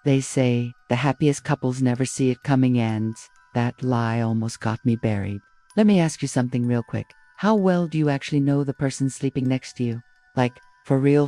They say the happiest couples never see it coming, and that lie almost got me buried. Let me ask you something real quick. How well do you actually know the person sleeping next to you? Like, for real,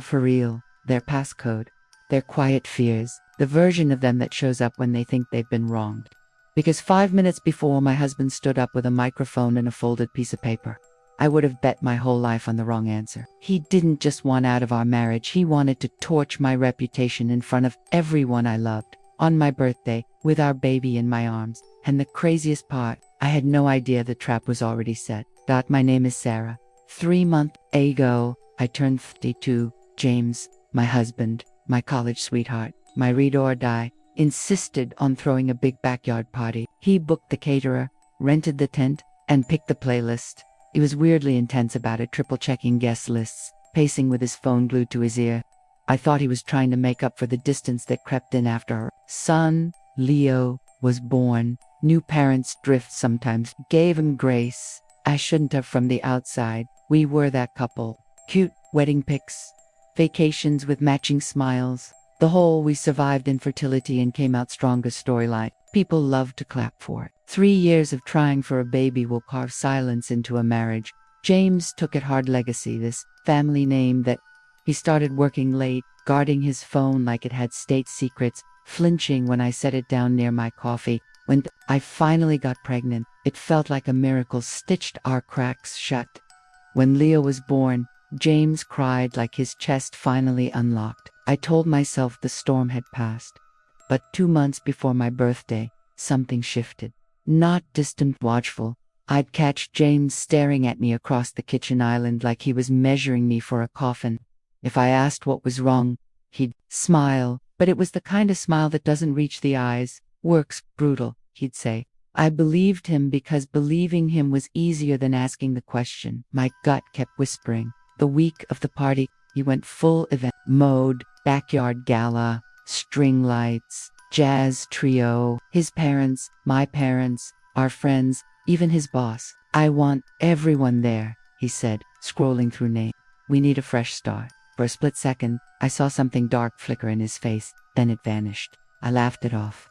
their passcode, their quiet fears, the version of them that shows up when they think they've been wronged. Because 5 minutes before, my husband stood up with a microphone and a folded piece of paper. I would have bet my whole life on the wrong answer. He didn't just want out of our marriage, he wanted to torch my reputation in front of everyone I loved. On my birthday, with our baby in my arms. And the craziest part, I had no idea the trap was already set. My name is Sarah. 3 months ago, I turned 52. James, my husband, my college sweetheart, my read or die, insisted on throwing a big backyard party. He booked the caterer, rented the tent, and picked the playlist. He was weirdly intense about it, triple-checking guest lists, pacing with his phone glued to his ear. I thought he was trying to make up for the distance that crept in after her son, Leo, was born. New parents drift sometimes. Gave him grace. I shouldn't have from the outside. We were that couple. Cute wedding pics. Vacations with matching smiles. The whole we survived infertility and came out stronger storyline. People love to clap for it. 3 years of trying for a baby will carve silence into a marriage. James took it hard. Legacy, this family name that he started working late, guarding his phone like it had state secrets, flinching when I set it down near my coffee. When I finally got pregnant, it felt like a miracle stitched our cracks shut. When Leo was born, James cried like his chest finally unlocked. I told myself the storm had passed. But 2 months before my birthday, something shifted. Not distant, watchful. I'd catch James staring at me across the kitchen island like he was measuring me for a coffin. If I asked what was wrong, he'd smile, but it was the kind of smile that doesn't reach the eyes. Work's brutal, he'd say. I believed him because believing him was easier than asking the question. My gut kept whispering. The week of the party, he went full event mode, backyard gala, string lights, jazz trio, his parents, my parents, our friends, even his boss. I want everyone there, he said, scrolling through names. We need a fresh start. For a split second, I saw something dark flicker in his face, then it vanished. I laughed it off.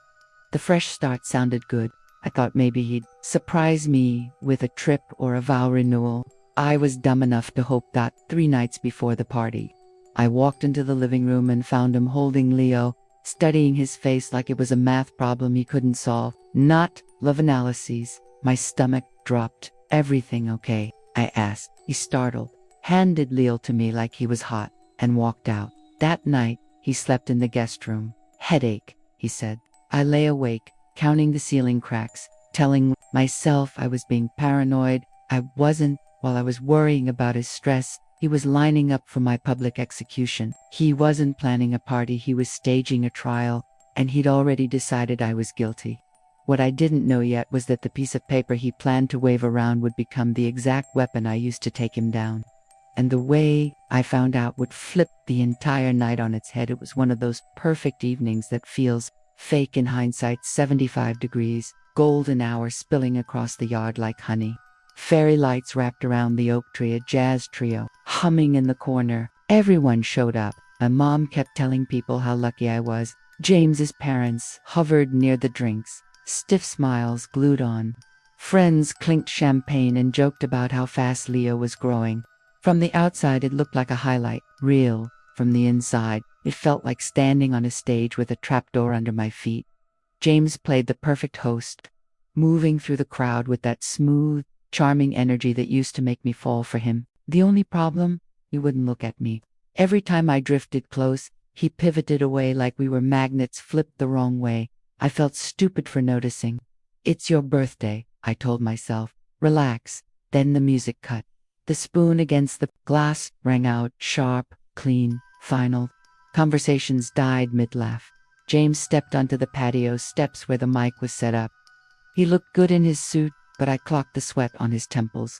The fresh start sounded good. I thought maybe he'd surprise me with a trip or a vow renewal. I was dumb enough to hope that 3 nights before the party. I walked into the living room and found him holding Leo, studying his face like it was a math problem he couldn't solve. Not love analyses. My stomach dropped. Everything okay? I asked. He startled, handed Leo to me like he was hot, and walked out. That night, he slept in the guest room. Headache, he said. I lay awake, counting the ceiling cracks, telling myself I was being paranoid. I wasn't. While I was worrying about his stress, he was lining up for my public execution. He wasn't planning a party, he was staging a trial, and he'd already decided I was guilty. What I didn't know yet was that the piece of paper he planned to wave around would become the exact weapon I used to take him down. And the way I found out would flip the entire night on its head. It was one of those perfect evenings that feels fake in hindsight. 75 degrees, golden hour spilling across the yard like honey. Fairy lights wrapped around the oak tree, a jazz trio humming in the corner. Everyone showed up. My mom kept telling people how lucky I was. James's parents hovered near the drinks, stiff smiles glued on. Friends clinked champagne and joked about how fast Leo was growing. From the outside, it looked like a highlight. Real. From the inside, it felt like standing on a stage with a trapdoor under my feet. James played the perfect host, moving through the crowd with that smooth, charming energy that used to make me fall for him. The only problem? He wouldn't look at me. Every time I drifted close, he pivoted away like we were magnets flipped the wrong way. I felt stupid for noticing. It's your birthday, I told myself. Relax. Then the music cut. The spoon against the glass rang out, sharp, clean, final. Conversations died mid-laugh. James stepped onto the patio steps where the mic was set up. He looked good in his suit, but I clocked the sweat on his temples.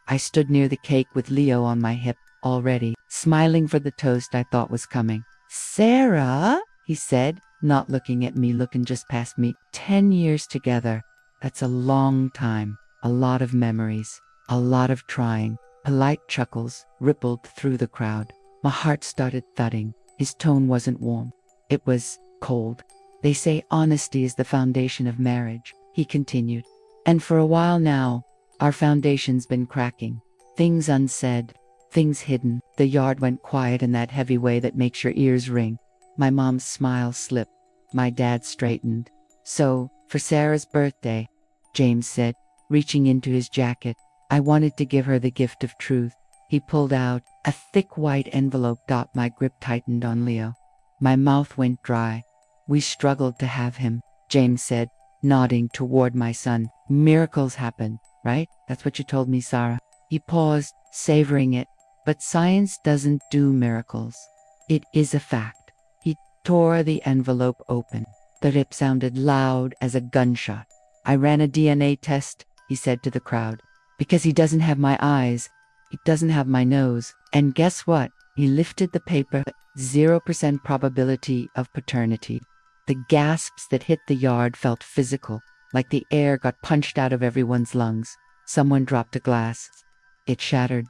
I stood near the cake with Leo on my hip, already, smiling for the toast I thought was coming. Sarah, he said, not looking at me, looking just past me. 10 years together. That's a long time. A lot of memories. A lot of trying. Polite chuckles rippled through the crowd. My heart started thudding. His tone wasn't warm. It was cold. They say honesty is the foundation of marriage, he continued. And for a while now, our foundation's been cracking. Things unsaid, things hidden. The yard went quiet in that heavy way that makes your ears ring. My mom's smile slipped. My dad straightened. So, for Sarah's birthday, James said, reaching into his jacket, I wanted to give her the gift of truth. He pulled out a thick white envelope. My grip tightened on Leo. My mouth went dry. We struggled to have him, James said, nodding toward my son. Miracles happen, right? That's what you told me, Sarah. He paused, savoring it. But science doesn't do miracles. It is a fact. He tore the envelope open. The rip sounded loud as a gunshot. I ran a DNA test, he said to the crowd. Because he doesn't have my eyes. He doesn't have my nose. And guess what? He lifted the paper. 0% probability of paternity. The gasps that hit the yard felt physical, like the air got punched out of everyone's lungs. Someone dropped a glass. It shattered.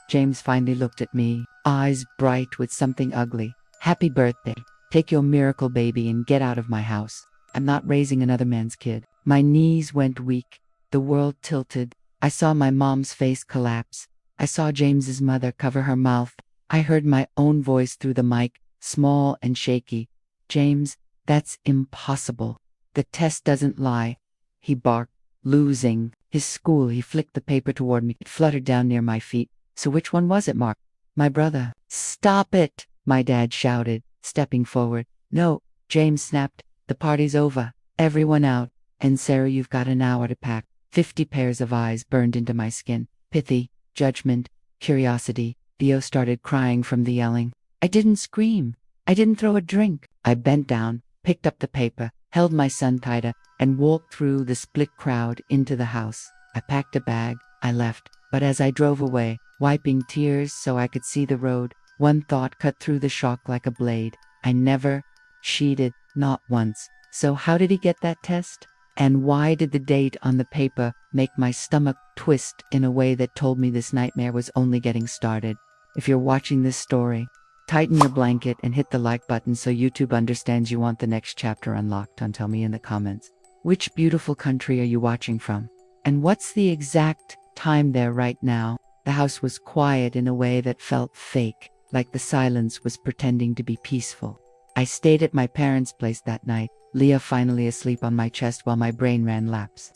James finally looked at me, eyes bright with something ugly. Happy birthday. Take your miracle baby and get out of my house. I'm not raising another man's kid. My knees went weak. The world tilted. I saw my mom's face collapse. I saw James's mother cover her mouth. I heard my own voice through the mic, small and shaky. James, that's impossible. The test doesn't lie. He barked, losing his school. He flicked the paper toward me. It fluttered down near my feet. So which one was it, Mark? My brother. Stop it, my dad shouted, stepping forward. No, James snapped. The party's over. Everyone out. And Sarah, you've got an hour to pack. 50 pairs of eyes burned into my skin. Pithy, judgment, curiosity. Leo started crying from the yelling. I didn't scream. I didn't throw a drink. I bent down, picked up the paper, held my son tighter, and walked through the split crowd into the house. I packed a bag. I left. But as I drove away, wiping tears so I could see the road, one thought cut through the shock like a blade. I never cheated, not once. So how did he get that test? And why did the date on the paper make my stomach twist in a way that told me this nightmare was only getting started? If you're watching this story, tighten your blanket and hit the like button so YouTube understands you want the next chapter unlocked. And tell me in the comments, which beautiful country are you watching from? And what's the exact time there right now? The house was quiet in a way that felt fake, like the silence was pretending to be peaceful. I stayed at my parents' place that night, Leah finally asleep on my chest while my brain ran laps.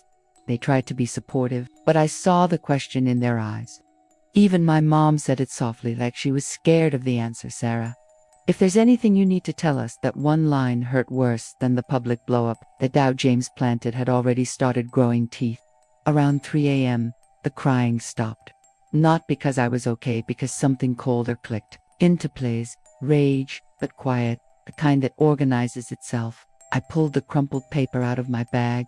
They tried to be supportive, but I saw the question in their eyes. Even my mom said it softly, like she was scared of the answer. Sarah, if there's anything you need to tell us, that one line hurt worse than the public blow-up that Dow James planted had already started growing teeth. Around 3 a.m., the crying stopped. Not because I was okay, because something colder clicked. Into plays, rage, but quiet, the kind that organizes itself. I pulled the crumpled paper out of my bag.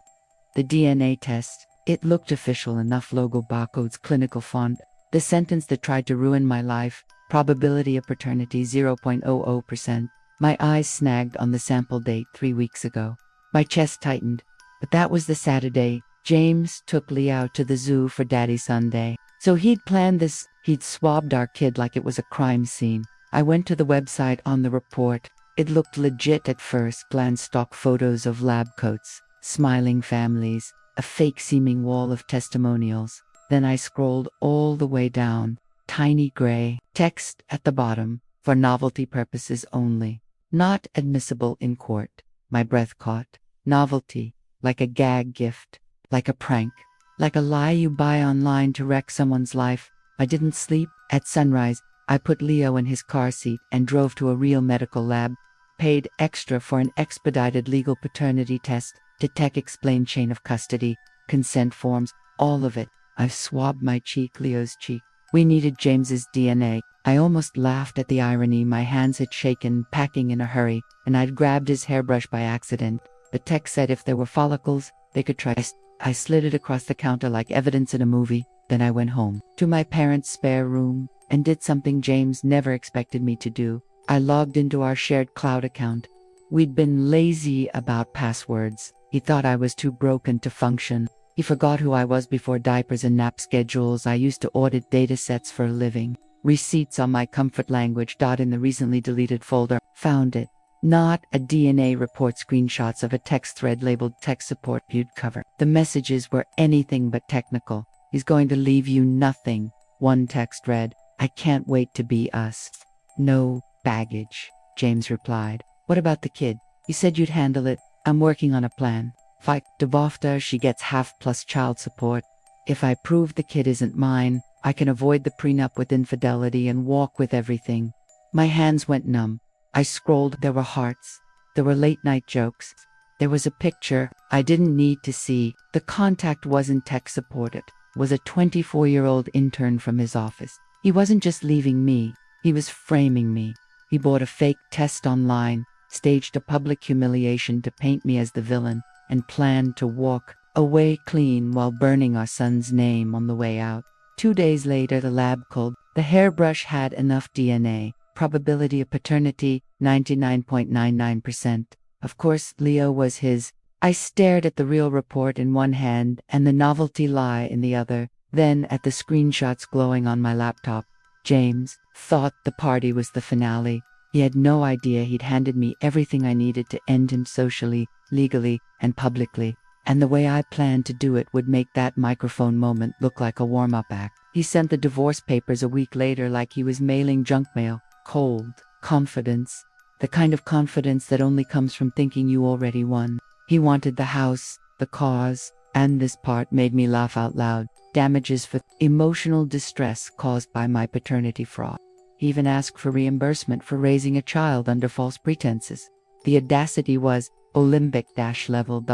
The DNA test. It looked official enough, logo, barcodes, clinical font. The sentence that tried to ruin my life. Probability of paternity 0.00%. My eyes snagged on the sample date 3 weeks ago. My chest tightened. But that was the Saturday. James took Lee out to the zoo for Daddy Sunday. So he'd planned this. He'd swabbed our kid like it was a crime scene. I went to the website on the report. It looked legit at first. Glanced stock photos of lab coats, smiling families, a fake-seeming wall of testimonials. Then I scrolled all the way down. Tiny gray text at the bottom. For novelty purposes only. Not admissible in court. My breath caught. Novelty. Like a gag gift. Like a prank. Like a lie you buy online to wreck someone's life. I didn't sleep. At sunrise, I put Leo in his car seat and drove to a real medical lab. Paid extra for an expedited legal paternity test. To tech explain chain of custody. Consent forms. All of it. I've swabbed my cheek, Leo's cheek. We needed James's DNA. I almost laughed at the irony. My hands had shaken, packing in a hurry, and I'd grabbed his hairbrush by accident. The tech said if there were follicles, they could try. I slid it across the counter like evidence in a movie. Then I went home, to my parents' spare room, and did something James never expected me to do. I logged into our shared cloud account. We'd been lazy about passwords. He thought I was too broken to function. He forgot who I was before diapers and nap schedules. I used to audit datasets for a living. Receipts on my comfort language. In the recently deleted folder. Found it. Not a DNA report. Screenshots of a text thread labeled tech support viewed cover. The messages were anything but technical. He's going to leave you nothing. One text read, I can't wait to be us. No baggage, James replied. What about the kid? You said you'd handle it. I'm working on a plan. If I divorce her, she gets half plus child support. If I prove the kid isn't mine, I can avoid the prenup with infidelity and walk with everything. My hands went numb. I scrolled. There were hearts. There were late-night jokes. There was a picture I didn't need to see. The contact wasn't tech-supported. It was a 24-year-old intern from his office. He wasn't just leaving me. He was framing me. He bought a fake test online, staged a public humiliation to paint me as the villain, and planned to walk away clean while burning our son's name on the way out. 2 days later, the lab called. The hairbrush had enough DNA. Probability of paternity, 99.99%. Of course, Leo was his. I stared at the real report in one hand and the novelty lie in the other, then at the screenshots glowing on my laptop. James thought the party was the finale. He had no idea he'd handed me everything I needed to end him socially, legally, and publicly. And the way I planned to do it would make that microphone moment look like a warm-up act. He sent the divorce papers a week later like he was mailing junk mail. Cold confidence. The kind of confidence that only comes from thinking you already won. He wanted the house, the cars, and this part made me laugh out loud. Damages for emotional distress caused by my paternity fraud. He even asked for reimbursement for raising a child under false pretenses. The audacity was Olympic-level.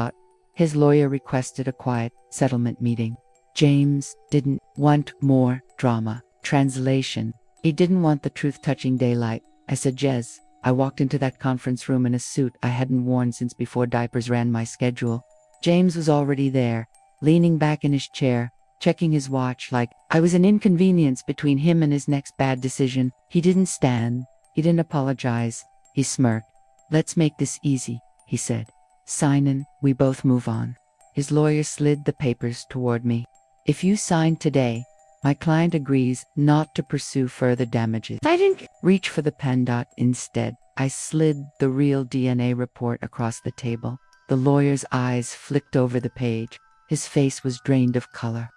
His lawyer requested a quiet settlement meeting. James didn't want more drama. Translation. He didn't want the truth-touching daylight. I said, Jez. I walked into that conference room in a suit I hadn't worn since before diapers ran my schedule. James was already there, leaning back in his chair, checking his watch like I was an inconvenience between him and his next bad decision. He didn't stand. He didn't apologize. He smirked. Let's make this easy, he said. Sign in, we both move on. His lawyer slid the papers toward me. If you sign today, my client agrees not to pursue further damages. I didn't reach for the pen. Instead, I slid the real DNA report across the table. The lawyer's eyes flicked over the page. His face was drained of color.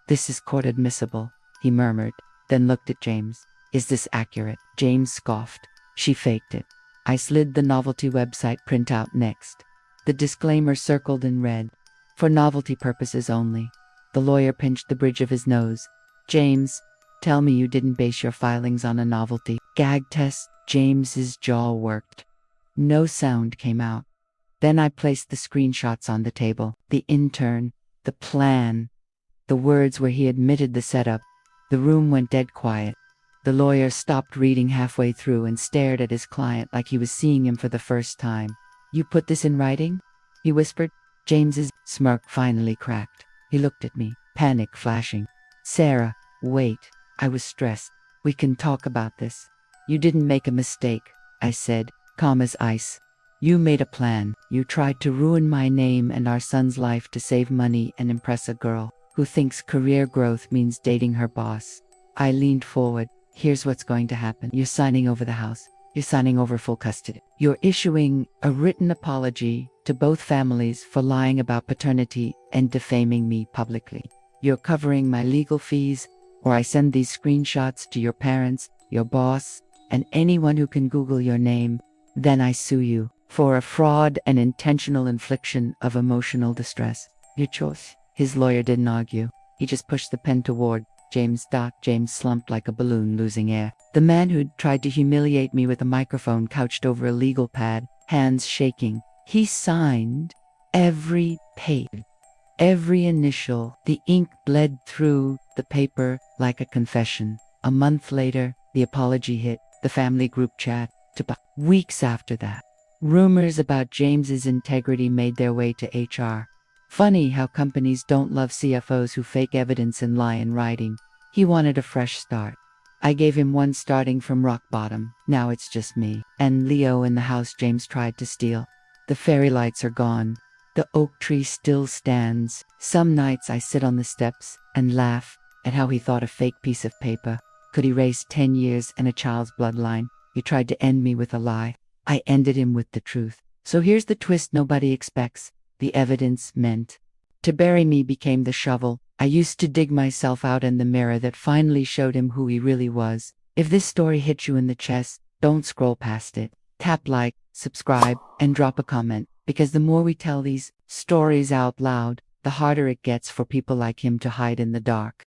This is court admissible, he murmured, then looked at James. Is this accurate? James scoffed. She faked it. I slid the novelty website printout next. The disclaimer circled in red. For novelty purposes only. The lawyer pinched the bridge of his nose. James, tell me you didn't base your filings on a novelty gag test. James's jaw worked. No sound came out. Then I placed the screenshots on the table. The intern, the plan, the words where he admitted the setup. The room went dead quiet. The lawyer stopped reading halfway through and stared at his client like he was seeing him for the first time. You put this in writing? He whispered. James's smirk finally cracked. He looked at me, panic flashing. Sarah, wait. I was stressed. We can talk about this. You didn't make a mistake, I said, calm as ice. You made a plan. You tried to ruin my name and our son's life to save money and impress a girl who thinks career growth means dating her boss. I leaned forward. Here's what's going to happen. You're signing over the house. You're signing over full custody. You're issuing a written apology to both families for lying about paternity and defaming me publicly. You're covering my legal fees, or I send these screenshots to your parents, your boss, and anyone who can Google your name. Then I sue you for a fraud and intentional infliction of emotional distress. Your choice. His lawyer didn't argue. He just pushed the pen toward James. James slumped like a balloon losing air. The man who'd tried to humiliate me with a microphone couched over a legal pad, hands shaking. He signed every page, every initial. The ink bled through the paper like a confession. A month later, the apology hit the family group chat. Weeks after that, rumors about James's integrity made their way to HR. Funny how companies don't love CFOs who fake evidence and lie in writing. He wanted a fresh start. I gave him one starting from rock bottom. Now it's just me and Leo in the house James tried to steal. The fairy lights are gone. The oak tree still stands. Some nights I sit on the steps and laugh at how he thought a fake piece of paper could erase 10 years and a child's bloodline. He tried to end me with a lie. I ended him with the truth. So here's the twist nobody expects. The evidence meant to bury me became the shovel. I used to dig myself out in the mirror that finally showed him who he really was. If this story hit you in the chest, don't scroll past it. Tap like, subscribe, and drop a comment, because the more we tell these stories out loud, the harder it gets for people like him to hide in the dark.